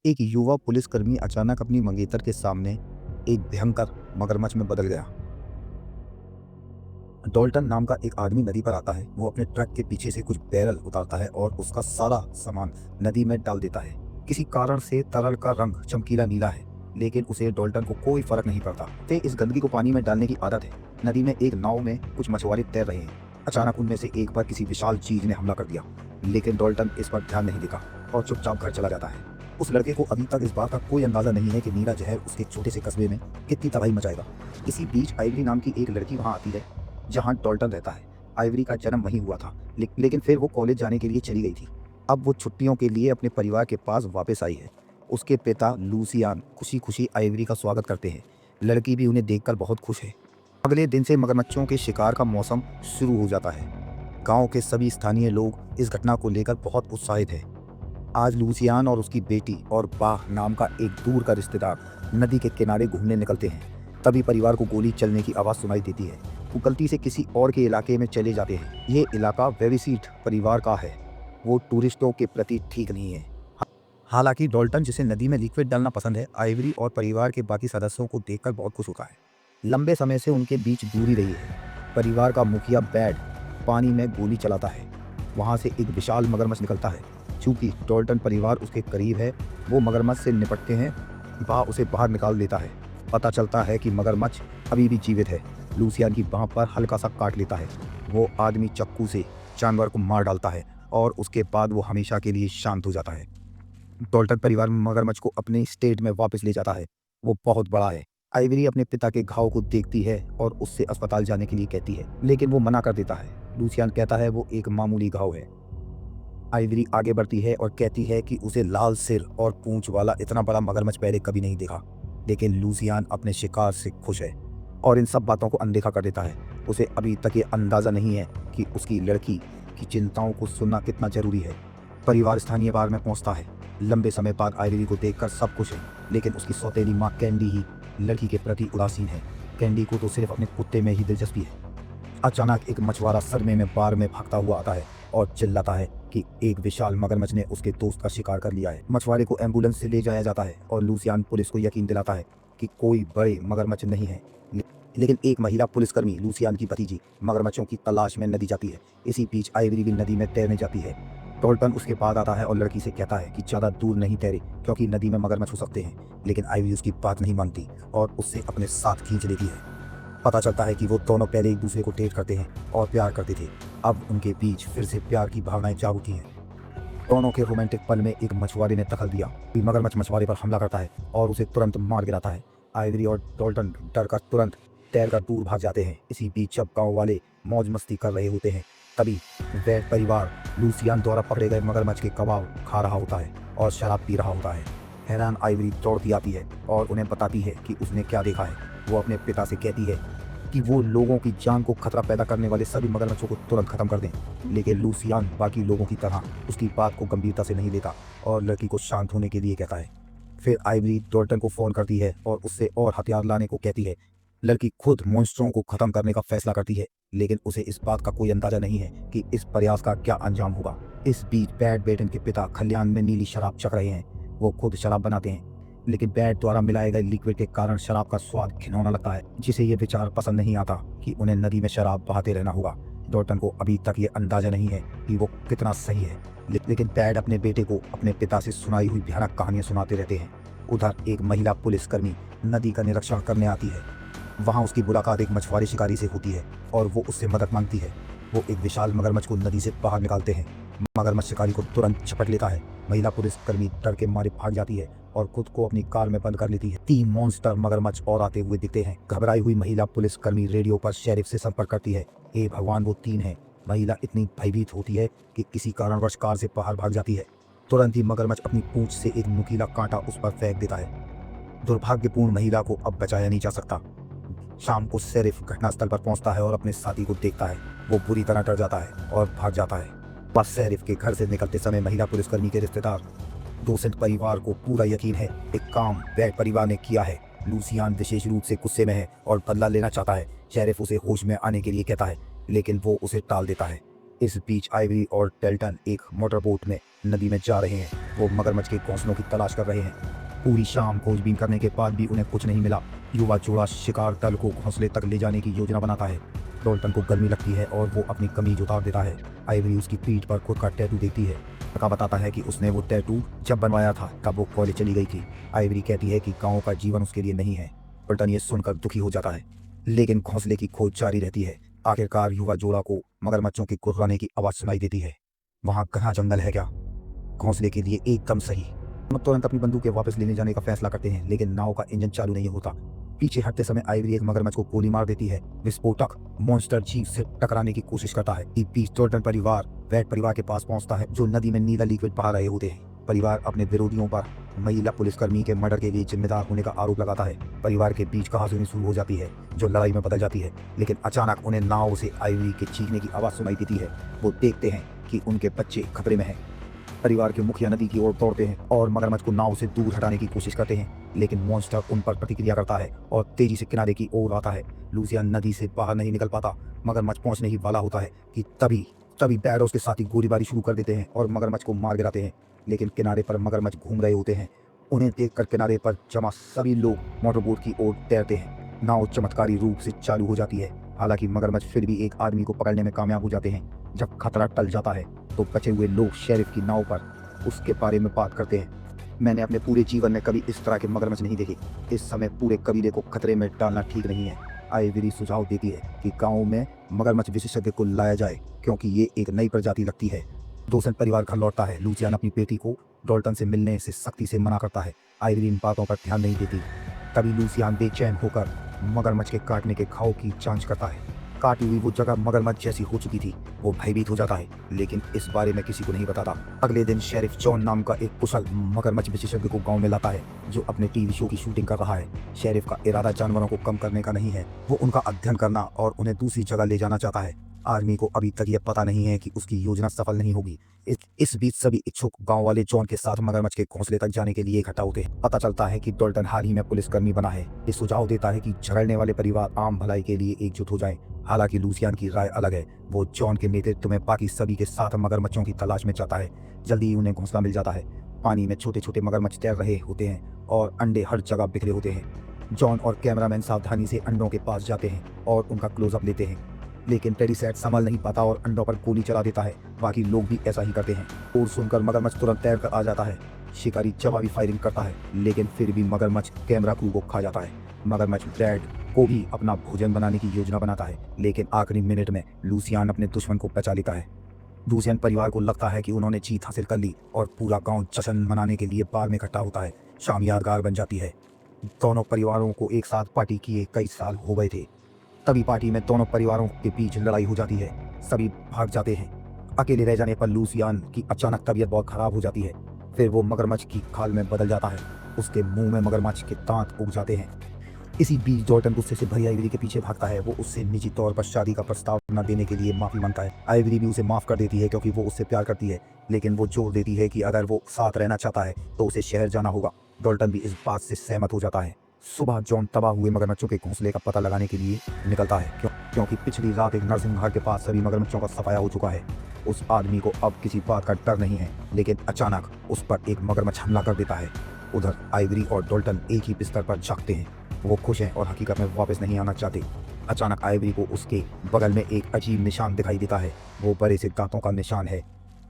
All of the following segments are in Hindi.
एक युवा पुलिसकर्मी अचानक अपनी मंगेतर के सामने एक भयंकर मगरमच्छ में बदल गया। डॉल्टन नाम का एक आदमी नदी पर आता है। वो अपने ट्रक के पीछे से कुछ बैरल उतारता है और उसका सारा सामान नदी में डाल देता है। किसी कारण से तरल का रंग चमकीला नीला है, लेकिन उसे डॉल्टन को कोई फर्क नहीं पड़ता। ते इस गंदगी को पानी में डालने की आदत है। नदी में एक नाव में कुछ मछुआरे तैर रहे हैं। अचानक उनमें से एक पर किसी विशाल चीज ने हमला कर दिया, लेकिन डॉल्टन इस पर ध्यान नहीं देता और चुपचाप घर चला जाता है। उस लड़के को अभी तक इस बात का कोई अंदाजा नहीं है कि नीला जहर उसके छोटे से कस्बे में कितनी तबाही मचाएगा। इसी बीच आइवरी नाम की एक लड़की वहां आती है जहां डॉल्टन रहता है। आइवरी का जन्म वहीं हुआ था, लेकिन फिर वो कॉलेज जाने के लिए चली गई थी। अब वो छुट्टियों के लिए अपने परिवार के पास वापस आई है। उसके पिता लूसियान खुशी खुशी आइवरी का स्वागत करते हैं। लड़की भी उन्हें देखकर बहुत खुश है। अगले दिन से मगरमच्छों के शिकार का मौसम शुरू हो जाता है। गांव के सभी स्थानीय लोग इस घटना को लेकर बहुत उत्साहित हैं। आज लूसियान और उसकी बेटी और बाह नाम का एक दूर का रिश्तेदार नदी के किनारे घूमने निकलते हैं। तभी परिवार को गोली चलने की आवाज़ सुनाई देती है। वो गलती से किसी और के इलाके में चले जाते हैं। ये इलाका वेविसीट परिवार का है। वो टूरिस्टों के प्रति ठीक नहीं है। हालांकि डॉल्टन, जिसे नदी में लिक्विड डालना पसंद है, आइवरी और परिवार के बाकी सदस्यों को देखकर बहुत खुश होता है। लंबे समय से उनके बीच दूरी रही है। परिवार का मुखिया बैड पानी में गोली चलाता है। वहाँ से एक विशाल मगरमच्छ निकलता है। चूंकि डॉल्टन परिवार उसके करीब है, वो मगरमच्छ से निपटते हैं। बाह उसे बाहर निकाल देता है। पता चलता है कि मगरमच्छ अभी भी जीवित है। लूसियान की बाह पर हल्का सा काट लेता है। वो आदमी चाकू से जानवर को मार डालता है और उसके बाद वो हमेशा के लिए शांत हो जाता है। डॉल्टन परिवार मगरमच्छ को अपने स्टेट में वापस ले जाता है। वो बहुत बड़ा है। आइवरी अपने पिता के घाव को देखती है और उससे अस्पताल जाने के लिए कहती है, लेकिन वो मना कर देता है। लूसियान कहता है वो एक मामूली घाव है। आइवरी आगे बढ़ती है और कहती है कि उसे लाल सिर और पूंछ वाला इतना बड़ा मगरमच्छ पहले कभी नहीं देखा। लेकिन लूसियान अपने शिकार से खुश है और इन सब बातों को अनदेखा कर देता है। उसे अभी तक ये अंदाज़ा नहीं है कि उसकी लड़की की चिंताओं को सुनना कितना जरूरी है। परिवार स्थानीय बार में पहुंचता है। लंबे समय बाद आइवरी को देखकर सब खुश है, लेकिन उसकी सौतेली माँ कैंडी ही लड़की के प्रति उदासीन है। कैंडी को तो सिर्फ अपने कुत्ते में ही दिलचस्पी है। अचानक एक मछुआरा सरमे में बार में भागता हुआ आता है और चिल्लाता है कि एक विशाल मगरमच्छ ने उसके दोस्त का शिकार कर लिया है। मछुआरे को एम्बुलेंस से ले जाया जाता है और लूसियान पुलिस को यकीन दिलाता है कि कोई बड़े मगरमच्छ नहीं है। लेकिन एक महिला पुलिसकर्मी, लूसियान की भतीजी, मगरमच्छों की तलाश में नदी जाती है। इसी बीच आइवरी भी नदी में तैरने जाती है। डॉल्टन उसके बाद आता है और लड़की से कहता है कि ज़्यादा दूर नहीं तैरे, क्योंकि नदी में मगरमच्छ हो सकते हैं। लेकिन आइवरी उसकी बात नहीं मानती और उससे अपने साथ खींच लेती है। पता चलता है कि वो दोनों पहले एक दूसरे को डेट करते हैं और प्यार करते थे। अब उनके बीच फिर से प्यार की भावनाएं जाग उठी हैं। दोनों के रोमांटिक पल में एक मछुआरे ने दखल दिया। मगरमच्छ मछुआरे पर हमला करता है और उसे तुरंत मार गिराता है। आइवरी और डॉल्टन डरकर तुरंत तैरकर दूर भाग जाते हैं। इसी बीच जब गांव वाले मौज मस्ती कर रहे होते हैं, तभी वह परिवार लूसियान द्वारा पकड़े गए मगरमच्छ के कबाब खा रहा होता है और शराब पी रहा होता है। हैरान आइवरी दौड़ती आती है और उन्हें बताती है कि उसने क्या देखा है। वो अपने पिता से कहती है कि वो लोगों की जान को खतरा पैदा करने वाले सभी मगरमच्छों को तुरंत खत्म कर दें। लेकिन लूसियान बाकी लोगों की तरह उसकी बात को गंभीरता से नहीं लेता और लड़की को शांत होने के लिए कहता है। फिर आइवरी डॉल्टन को फोन करती है और उससे और हथियार लाने को कहती है। लड़की खुद मॉन्स्टरों को खत्म करने का फैसला करती है, लेकिन उसे इस बात का कोई अंदाजा नहीं है कि इस प्रयास का क्या अंजाम होगा। इस बीच बैड बेटन के पिता खलियान में नीली शराब चख रहे हैं। वो खुद शराब बनाते हैं, लेकिन बैड द्वारा मिलाए गए लिक्विड के कारण शराब का स्वाद घिनौना लगता है, जिसे ये विचार पसंद नहीं आता कि उन्हें नदी में शराब बहाते रहना होगा। डॉल्टन को अभी तक ये अंदाजा नहीं है कि वो कितना सही है, लेकिन बैड अपने बेटे को अपने पिता से सुनाई हुई भयानक कहानियां सुनाते रहते हैं। उधर एक महिला पुलिसकर्मी नदी का निरीक्षण करने आती है। वहाँ उसकी मुलाकात एक मछुआरे शिकारी से होती है और वो उससे मदद मांगती है। वो एक विशाल मगरमच्छ को नदी से बाहर निकालते हैं। मगरमच्छ शिकारी को तुरंत झपट लेता है। महिला पुलिसकर्मी डर के मारे भाग जाती है और खुद को अपनी कार में बंद कर लेती है। 3 मॉन्स्टर मगरमच्छ और आते हुए दिखते हैं। घबराई हुई महिला पुलिसकर्मी रेडियो पर शेरिफ से संपर्क करती है। हे भगवान, वो 3 हैं। महिला इतनी भयभीत होती है कि किसी कारणवश कार से बाहर भाग जाती है। तुरंत ही मगरमच्छ अपनी पूंछ से एक नुकीला कांटा उस पर फेंक देता है। दुर्भाग्यपूर्ण महिला को अब बचाया नहीं जा सकता। शाम को शेरिफ घटनास्थल पर पहुंचता है और अपने साथी को देखता है। वो बुरी तरह डर जाता है और भाग जाता है। बस शेरिफ के घर से निकलते समय महिला पुलिसकर्मी के रिश्तेदार दोसेंट परिवार को पूरा यकीन है एक काम बैड परिवार ने किया है। लूसियान विशेष रूप से गुस्से में है और बदला लेना चाहता है। शेरिफ उसे होश में आने के लिए कहता है, लेकिन वो उसे टाल देता है। इस बीच आइवरी और डेल्टन एक मोटरबोट में नदी में जा रहे हैं। वो मगरमच्छ के घोंसलों की तलाश कर रहे हैं। पूरी शाम खोजबीन करने के बाद भी उन्हें कुछ नहीं मिला। युवा जोड़ा शिकार दल को घोंसले तक ले जाने की योजना बनाता है। डॉल्टन को गर्मी लगती है और वो अपनी कमीज उतार देता है। आइवरी उसकी पीठ पर खुद का टैटू देखती है। लड़का बताता है कि उसने वो टैटू जब बनवाया था तब वो कॉलेज चली गई थी। आइवरी कहती है कि गाँव का जीवन उसके लिए नहीं है। डॉल्टन ये सुनकर दुखी हो जाता है, लेकिन घोंसले की खोज जारी रहती है। आखिरकार युवा जोड़ा को मगरमच्छों की गुर्राने की आवाज सुनाई देती है। वहाँ घना जंगल है क्या? घोंसले के लिए एकदम सही। हम तुरंत अपनी बंदूकें वापस लेने जाने का फैसला करते हैं, लेकिन नाव का इंजन चालू नहीं होता। पीछे हटते समय आइवरी एक मगरमच्छ को गोली मार देती है। विस्फोटक मॉन्स्टर जीव से टकराने की कोशिश करता है। इस बीच डॉल्टन परिवार वैट परिवार के पास पहुंचता है, जो नदी में नीला लिक्विड बहा रहे होते हैं। परिवार अपने विरोधियों पर महिला पुलिसकर्मी के मर्डर के लिए जिम्मेदार होने का आरोप लगाता है। परिवार के बीच कहासुनी शुरू हो जाती है, जो लड़ाई में बदल जाती है। लेकिन अचानक उन्हें नाव से आइवरी के चीखने की आवाज सुनाई देती है। वो देखते हैं कि उनके बच्चे खतरे में हैं। परिवार के मुखिया नदी की ओर दौड़ते हैं और मगरमच्छ को नाव से दूर हटाने की कोशिश करते हैं, लेकिन मॉन्स्टर उन पर प्रतिक्रिया करता है और तेजी से किनारे की ओर आता है। लूसियान नदी से बाहर नहीं निकल पाता। मगरमच्छ पहुंचने ही वाला होता है कि तभी बैड उसके साथी गोलीबारी शुरू कर देते हैं और मगरमच्छ को मार गिराते हैं। लेकिन किनारे पर मगरमच्छ घूम रहे होते हैं। उन्हें देखकर किनारे पर जमा सभी लोग मोटरबोट की ओर तैरते हैं। नाव चमत्कारी रूप से चालू हो जाती है। हालांकि मगरमच्छ फिर भी एक आदमी को पकड़ने में कामयाब हो जाते हैं। जब खतरा टल जाता है तो बचे हुए लोग शेरिफ की नाव पर उसके बारे में बात करते हैं। मैंने अपने पूरे जीवन में कभी इस तरह के मगरमच्छ नहीं देखे। इस समय पूरे कबीले को खतरे में डालना ठीक नहीं है। आइवरी सुझाव देती है कि गाँव में मगरमच्छ विशेषज्ञ को लाया जाए, क्योंकि ये एक नई प्रजाति लगती है। दोसन परिवार घर लौटता है। लूसियान अपनी बेटी को डॉल्टन से मिलने से सख्ती से मना करता है। आइवरी इन बातों पर ध्यान नहीं देती। तभी लूसियान बेचैन होकर मगरमच्छ के काटने के घाव की जांच करता है। काटी हुई वो जगह मगरमच्छ जैसी हो चुकी थी। वो भयभीत हो जाता है, लेकिन इस बारे में किसी को नहीं बताता। अगले दिन शेरिफ जॉन नाम का एक कुशल मगरमच्छ विशेषज्ञ को गांव में लाता है, जो अपने टीवी शो की शूटिंग कर रहा है। शेरिफ का इरादा जानवरों को कम करने का नहीं है, वो उनका अध्ययन करना और उन्हें दूसरी जगह ले जाना चाहता है। आर्मी को अभी तक यह पता नहीं है कि उसकी योजना सफल नहीं होगी। इस बीच सभी इच्छुक गांव वाले जॉन के साथ मगरमच्छ के घोंसले तक जाने के लिए इकट्ठा होते हैं। पता चलता है कि डॉल्टन हाल ही में पुलिसकर्मी बना है। ये सुझाव देता है कि झगड़ने वाले परिवार आम भलाई के लिए एकजुट हो जाएं। हालांकि लूसियान की राय अलग है। वो जॉन के नेतृत्व में बाकी सभी के साथ मगरमच्छों की तलाश में जाता है। जल्दी ही उन्हें घोंसला मिल जाता है। पानी में छोटे छोटे मगरमच्छ तैर रहे होते हैं और अंडे हर जगह बिखरे होते हैं। जॉन और कैमरामैन सावधानी से अंडों के पास जाते हैं और उनका क्लोजअप लेते हैं, लेकिन टेडी सैट संभल नहीं पाता और अंडों पर गोली चला देता है। बाकी लोग भी ऐसा ही करते हैं। और सुनकर मगरमच्छ तुरंत तैर कर आ जाता है। शिकारी जवाबी फायरिंग करता है, लेकिन फिर भी मगरमच्छ कैमरा क्रू को खा जाता है। मगरमच्छ ब्रैड को भी अपना भोजन बनाने की योजना बनाता है, लेकिन आखिरी मिनट में लूसियान अपने दुश्मन को बचा लेता है। लूसियान परिवार को लगता है कि उन्होंने जीत हासिल कर ली और पूरा गांव जश्न मनाने के लिए बार में इकट्ठा होता है। शाम यादगार बन जाती है। दोनों परिवारों को एक साथ पार्टी किए कई साल हो गए थे। तभी पार्टी में दोनों परिवारों के बीच लड़ाई हो जाती है। सभी भाग जाते हैं। अकेले रह जाने पर लूसियान की अचानक तबीयत बहुत खराब हो जाती है। फिर वो मगरमच्छ की खाल में बदल जाता है। उसके मुंह में मगरमच्छ के दांत उग जाते हैं। इसी बीच डॉल्टन गुस्से से भरी आइवरी के पीछे भागता है। वो उससे निजी तौर पर शादी का प्रस्ताव न देने के लिए माफी मांगता है। आइवरी भी उसे माफ कर देती है, क्योंकि वो उससे प्यार करती है, लेकिन वो जोर देती है कि अगर वो साथ रहना चाहता है तो उसे शहर जाना होगा। डॉल्टन भी इस बात से सहमत हो जाता है। सुबह जॉन तबाह हुए मगरमच्छों के घोंसले का पता लगाने के लिए निकलता है, क्योंकि पिछली रात एक नरसिंह घर के पास सभी मगरमच्छों का सफाया हो चुका है। उस आदमी को अब किसी बात का डर नहीं है, लेकिन अचानक उस पर एक मगरमच्छ हमला कर देता है। उधर आइवरी और डॉल्टन एक ही बिस्तर पर जागते हैं। वो खुश हैं और हकीकत में वापस नहीं आना चाहते। अचानक आइवरी को उसके बगल में एक अजीब निशान दिखाई देता है। वो बड़े से दांतों का निशान है।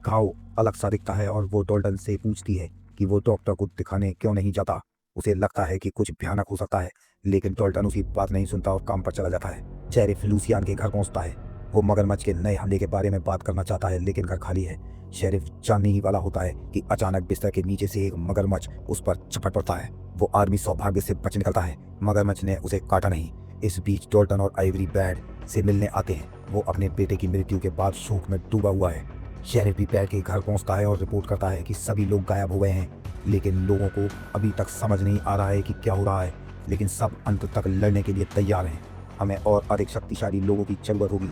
घाव अलग सा दिखता है और वो डॉल्टन से पूछती है कि वो डॉक्टर को दिखाने क्यों नहीं जाता। उसे लगता है कि कुछ भयानक हो सकता है, लेकिन डॉल्टन उसकी बात नहीं सुनता और काम पर चला जाता है। शेरिफ लूसियान के घर पहुंचता है। वो मगरमच्छ के नए हमले के बारे में बात करना चाहता है, लेकिन घर खाली है। शेरिफ जानने ही वाला होता है कि अचानक बिस्तर के नीचे से एक मगरमच्छ उस पर झपट पड़ता है। वो आदमी सौभाग्य से बच निकलता है। मगरमच्छ ने उसे काटा नहीं। इस बीच डॉल्टन और आइवरी बैड से मिलने आते हैं। वो अपने बेटे की मृत्यु के बाद शोक में डूबा हुआ है। शेरिफ भी बैड के घर पहुंचता है और रिपोर्ट करता है कि सभी लोग गायब हो गए हैं, लेकिन लोगों को अभी तक समझ नहीं आ रहा है कि क्या हो रहा है। लेकिन सब अंत तक लड़ने के लिए तैयार हैं। हमें और अधिक शक्तिशाली लोगों की जरूरत होगी।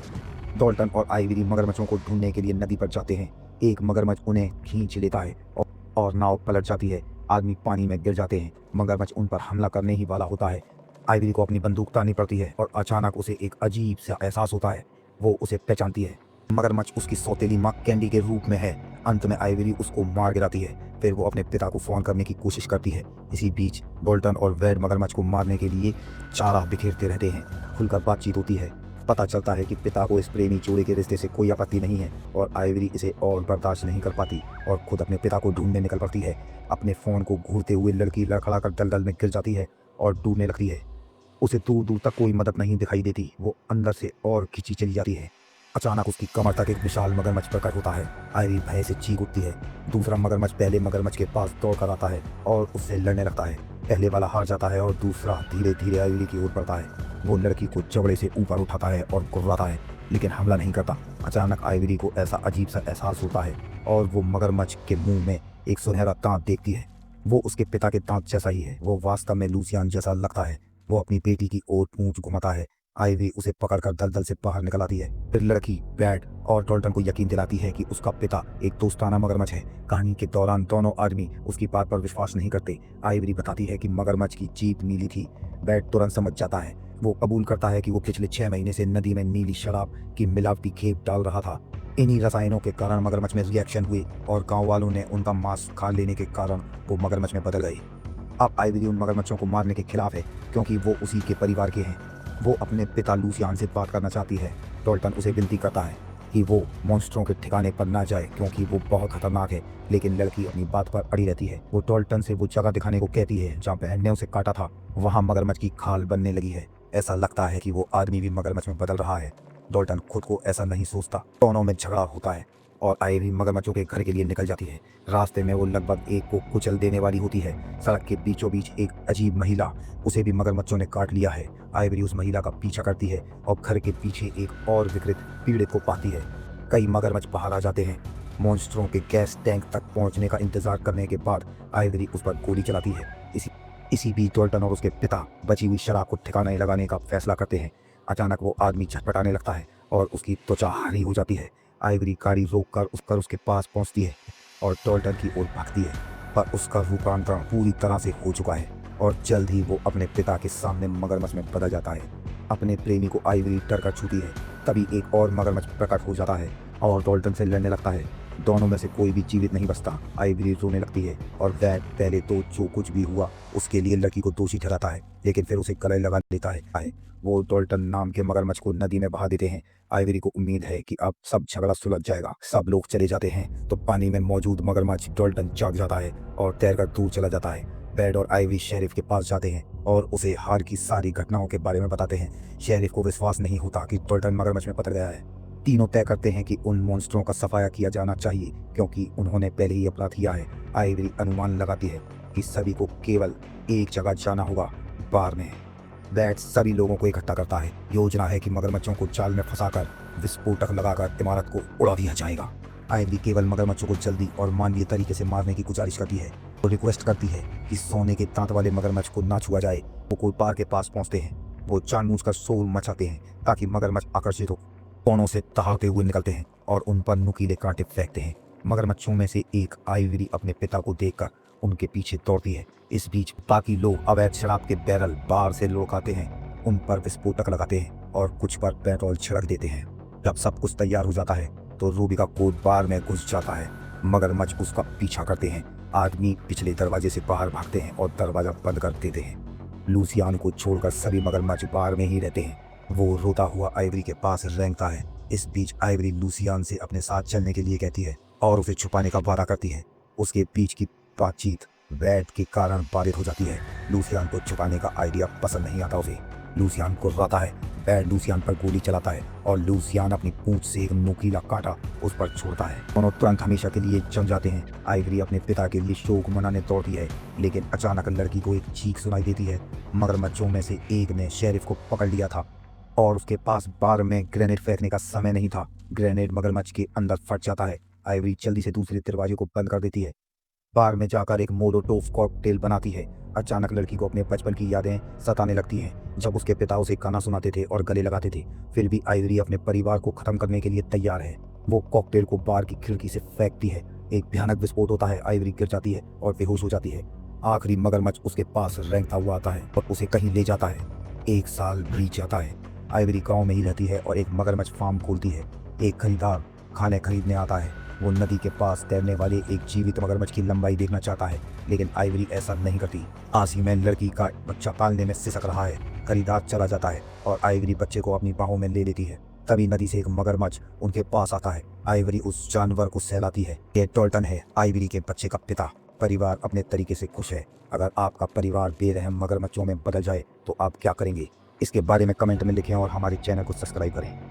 डॉल्टन और आइवरी मगरमच्छों को ढूंढने के लिए नदी पर जाते हैं। एक मगरमच्छ उन्हें खींच लेता है और नाव पलट जाती है। आदमी पानी में गिर जाते हैं। मगरमच्छ उन पर हमला करने ही वाला होता है। आइवरी को अपनी बंदूक ताननी पड़ती है और अचानक उसे एक अजीब सा एहसास होता है। वो उसे पहचानती है। मगरमच्छ उसकी सौतेली माँ कैंडी के रूप में है। अंत में आइवरी उसको मार गिराती है। फिर वो अपने पिता को फोन करने की कोशिश करती है। इसी बीच डोल्टन और वेड मगरमच्छ को मारने के लिए चारा बिखेरते रहते हैं। खुलकर बातचीत होती है। पता चलता है कि पिता को इस प्रेमी जोड़े के रिश्ते से कोई आपत्ति नहीं है और आइवरी इसे और बर्दाश्त नहीं कर पाती और खुद अपने पिता को ढूंढने निकल पड़ती है। अपने फोन को घूरते हुए लड़की लड़खड़ाकर दलदल में गिर जाती है और डूबने लगती है। उसे दूर दूर तक कोई मदद नहीं दिखाई देती। वो अंदर से और खींची चली जाती है। अचानक उसकी कमर तक एक विशाल मगरमच्छ प्रकट होता है। आइवरी भय से चीख उठती है। दूसरा मगरमच्छ पहले मगरमच्छ के पास दौड़ कर आता है और उससे लड़ने लगता है। पहले वाला हार जाता है और दूसरा धीरे धीरे आइवरी की ओर बढ़ता है। वो लड़की को जबड़े से ऊपर उठाता है और गुर्राता है, लेकिन हमला नहीं करता। अचानक आइवरी को ऐसा अजीब सा एहसास होता है और वो मगरमच्छ के मुंह में एक सुनहरा दांत देखती है। वो उसके पिता के दांत जैसा ही है। वो वास्तव में लूसियान जैसा लगता है। वो अपनी बेटी की ओर पूंछ घुमाता है। आइवरी उसे पकड़कर दलदल से बाहर निकल आती है। फिर लड़की बैड और डॉल्टन को यकीन दिलाती है कि उसका पिता एक दोस्ताना मगरमच्छ है। कहानी के दौरान दोनों आदमी उसकी बात पर विश्वास नहीं करते। आइवरी बताती है कि मगरमच्छ की जीभ नीली थी। बैड तुरंत समझ जाता है। वो कबूल करता है कि वो पिछले 6 महीने से नदी में नीली शराब की मिलावटी खेप डाल रहा था। इन्हीं रसायनों के कारण मगरमच्छ में रिएक्शन हुए और गांव वालों ने उनका मांस खा लेने के कारण वो मगरमच्छ में बदल गए। अब आइवरी उन मगरमच्छों को मारने के खिलाफ है क्योंकि वो उसी के परिवार के हैं। वो अपने पिता लूसियान से बात करना चाहती है। डॉल्टन उसे विनती करता है कि वो मॉन्स्टरों के ठिकाने पर ना जाए क्योंकि वो बहुत खतरनाक है, लेकिन लड़की अपनी बात पर अड़ी रहती है। वो डॉल्टन से वो जगह दिखाने को कहती है जहाँ बहन ने उसे काटा था। वहाँ मगरमच्छ की खाल बनने लगी है। ऐसा लगता है कि वो आदमी भी मगरमच्छ में बदल रहा है। डॉल्टन खुद को ऐसा नहीं सोचता। दोनों में झगड़ा होता है और आइवरी मगरमच्छों के घर के लिए निकल जाती है। रास्ते में वो लगभग एक को कुचल देने वाली होती है। सड़क के बीचों बीच एक अजीब महिला, उसे भी मगरमच्छों ने काट लिया है। आइवरी उस महिला का पीछा करती है और घर के पीछे एक और विकृत पीड़ित को पाती है। कई मगरमच्छ बाहर आ जाते हैं। मॉन्स्टरों के गैस टैंक तक पहुंचने का इंतजार करने के बाद आइवरी उस पर गोली चलाती है। इसी बीच डॉल्टन और उसके पिता बची हुई शराब को ठिकाने लगाने का फैसला करते हैं। अचानक वो आदमी झटपटाने लगता है और उसकी त्वचा हरी हो जाती है। आइवरी गाड़ी रोककर उसके पास पहुंचती है और डॉल्टन की ओर भागती है, पर उसका रूपांतरण पूरी तरह से हो चुका है और जल्द ही वो अपने पिता के सामने मगरमच्छ में बदल जाता है। अपने प्रेमी को आइवरी डर कर छूती है। तभी एक और मगरमच्छ प्रकट हो जाता है और डॉल्टन से लड़ने लगता है। दोनों में से कोई भी जीवित नहीं बचता। आइवरी रोने लगती है और वैड पहले तो जो कुछ भी हुआ उसके लिए लड़की को दोषी ठहराता है, लेकिन फिर उसे गले लगा लेता है। वो डॉल्टन नाम के मगरमच्छ को नदी में बहा देते हैं। आइवरी को उम्मीद है कि अब सब झगड़ा सुलझ जाएगा। सब लोग चले जाते हैं तो पानी में मौजूद मगरमच्छ डॉल्टन जाग जाता है और तैरकर दूर चला जाता है। बैड और आइवरी शेरिफ के पास जाते हैं और उसे हाल की सारी घटनाओं के बारे में बताते हैं। शेरिफ को विश्वास नहीं होता कि डॉल्टन मगरमच्छ में बदल गया है। तीनों तय करते हैं कि उन मॉन्स्टरों का सफाया किया जाना चाहिए क्योंकि उन्होंने पहले ही अपराध किया है। आइवरी अनुमान लगाती है कि सभी को केवल एक जगह जाना होगा, बार में। बैड सभी लोगों को इकट्ठा करता है। योजना है कि मगरमच्छों को जाल में फंसाकर विस्फोटक लगाकर इमारत को उड़ा दिया जाएगा। आइवरी केवल मगरमच्छों को जल्दी और मानवीय तरीके से मारने की गुजारिश करती है। वो रिक्वेस्ट करती है कि सोने के दांत वाले मगरमच्छ को ना छुआ जाए। वो कोल पार के पास पहुंचते हैं। वो जानबूझकर शोर मचाते हैं ताकि मगरमच्छ आकर्षित हो। कोनों से दहाड़ते हुए निकलते हैं और उन पर नुकीले कांटे फेंकते हैं। मगरमच्छों में से एक आइवरी अपने पिता को देखकर उनके पीछे दौड़ती है। इस बीच बाकी लोग अवैध शराब के बैरल बाहर से लुढ़काते हैं, उन पर विस्फोटक लगाते हैं और कुछ पर पेट्रोल छिड़क देते हैं। जब सब कुछ तैयार हो जाता है तो रूबी का कोट बार में घुस जाता है। मगरमच्छ उसका पीछा करते हैं। आदमी पिछले दरवाजे से बाहर भागते हैं और दरवाजा बंद कर देते हैं। लूसियान को छोड़कर सभी मगरमच्छ बार में ही रहते हैं। वो रोता हुआ आइवरी के पास रेंगता है। इस बीच आइवरी लूसियान से अपने साथ चलने के लिए कहती है और उसे छुपाने का वादा करती है। उसके बीच की बातचीत वैड के कारण बाधित हो जाती है। लूसियान को छुपाने का आइडिया पसंद नहीं आता उसे। लूसियान को रोता है। वैड लूसियान पर गोली चलाता है और लूसियान अपनी पूंछ से एक नुकीला कांटा उस पर छोड़ता है। दोनों तुरंत हमेशा के लिए जम जाते हैं। आइवरी अपने पिता के लिए शोक मनाने दौड़ती है, लेकिन अचानक लड़की को एक चीख सुनाई देती है। मगरमच्छों में से एक ने शेरिफ को पकड़ लिया था और उसके पास बार में ग्रेनेड फेंकने का समय नहीं था। ग्रेनेड मगरमच्छ के अंदर फट जाता है। आइवरी जल्दी से दूसरे दरवाजे को बंद कर देती है। बार में जाकर एक मोलोटोव कॉकटेल बनाती है। अचानक लड़की को अपने बचपन की यादें सताने लगती हैं, जब उसके पिता उसे गाना सुनाते थे और गले लगाते थे। फिर भी आइवरी अपने परिवार को खत्म करने के लिए तैयार है। वो कॉकटेल को बार की खिड़की से फेंकती है। एक भयानक विस्फोट होता है। आइवरी गिर जाती है और बेहोश हो जाती है। आखिरी मगरमच्छ उसके पास रेंगता हुआ आता है और उसे कहीं ले जाता है। 1 साल बीत जाता है। आइवरी गांव में ही रहती है और एक मगरमच्छ फार्म खोलती है। एक खरीदार खाने खरीदने आता है। वो नदी के पास तैरने वाले एक जीवित मगरमच्छ की लंबाई देखना चाहता है, लेकिन आइवरी ऐसा नहीं करती। आसी में लड़की का बच्चा पालने में सिसक रहा है। खरीदार चला जाता है और आइवरी बच्चे को अपनी बाहों में ले लेती है। तभी नदी से एक मगरमच्छ उनके पास आता है। आइवरी उस जानवर को सहलाती है। ये डॉल्टन है, आइवरी के बच्चे का पिता। परिवार अपने तरीके से खुश है। अगर आपका परिवार बेरहम मगरमच्छों में बदल जाए तो आप क्या करेंगे? इसके बारे में कमेंट में लिखें और हमारे चैनल को सब्सक्राइब करें।